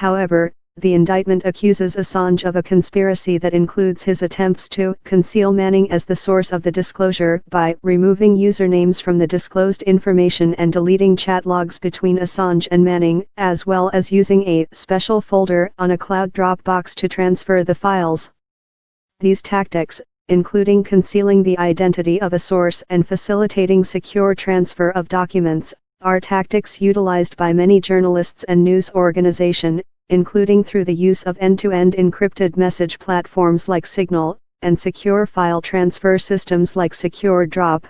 However, the indictment accuses Assange of a conspiracy that includes his attempts to conceal Manning as the source of the disclosure by removing usernames from the disclosed information and deleting chat logs between Assange and Manning, as well as using a special folder on a cloud Dropbox to transfer the files. These tactics, including concealing the identity of a source and facilitating secure transfer of documents, are tactics utilized by many journalists and news organizations, including through the use of end-to-end encrypted message platforms like Signal, and secure file transfer systems like Secure Drop.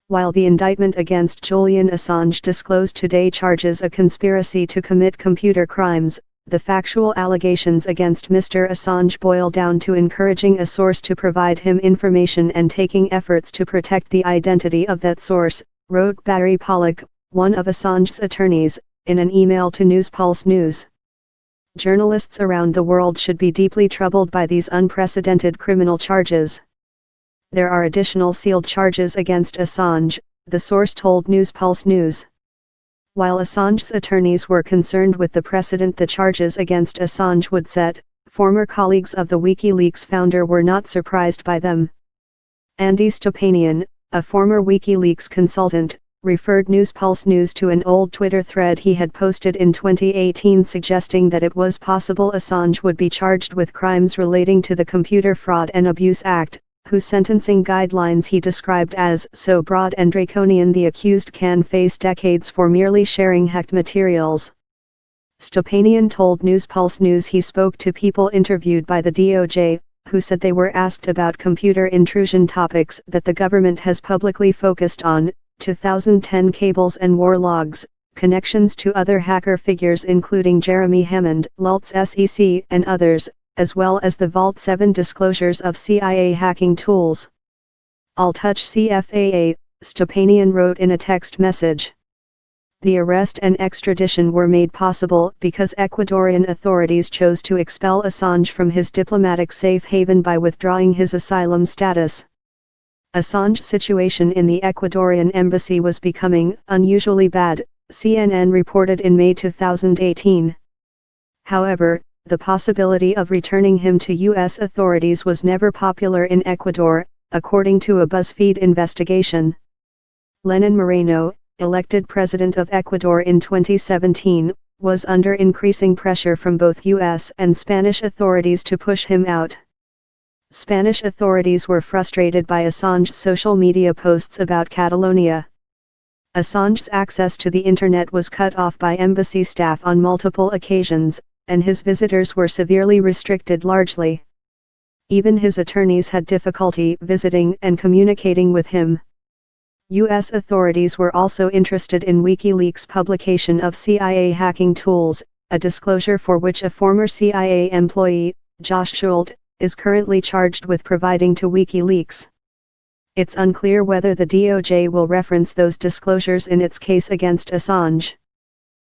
While the indictment against Julian Assange disclosed today charges a conspiracy to commit computer crimes, the factual allegations against Mr. Assange boil down to encouraging a source to provide him information and taking efforts to protect the identity of that source, wrote Barry Pollock, one of Assange's attorneys, in an email to Newspulse News. Journalists around the world should be deeply troubled by these unprecedented criminal charges. There are additional sealed charges against Assange, the source told Newspulse News. While Assange's attorneys were concerned with the precedent the charges against Assange would set, former colleagues of the WikiLeaks founder were not surprised by them. Andy Stepanian, a former WikiLeaks consultant, referred Newspulse News to an old Twitter thread he had posted in 2018 suggesting that it was possible Assange would be charged with crimes relating to the Computer Fraud and Abuse Act, whose sentencing guidelines he described as so broad and draconian the accused can face decades for merely sharing hacked materials. Stepanian told Newspulse News he spoke to people interviewed by the DOJ, who said they were asked about computer intrusion topics that the government has publicly focused on, 2010 cables and war logs, connections to other hacker figures including Jeremy Hammond, Lult's SEC and others, as well as the Vault 7 disclosures of CIA hacking tools. I'll touch CFAA, Stepanian wrote in a text message. The arrest and extradition were made possible because Ecuadorian authorities chose to expel Assange from his diplomatic safe haven by withdrawing his asylum status. Assange's situation in the Ecuadorian Embassy was becoming unusually bad, CNN reported in May 2018. However, the possibility of returning him to U.S. authorities was never popular in Ecuador, according to a BuzzFeed investigation. Lenin Moreno, elected president of Ecuador in 2017, was under increasing pressure from both U.S. and Spanish authorities to push him out. Spanish authorities were frustrated by Assange's social media posts about Catalonia. Assange's access to the internet was cut off by embassy staff on multiple occasions, and his visitors were severely restricted largely. Even his attorneys had difficulty visiting and communicating with him. U.S. authorities were also interested in WikiLeaks' publication of CIA hacking tools, a disclosure for which a former CIA employee, Josh Schult, is currently charged with providing to WikiLeaks. It's unclear whether the DOJ will reference those disclosures in its case against Assange.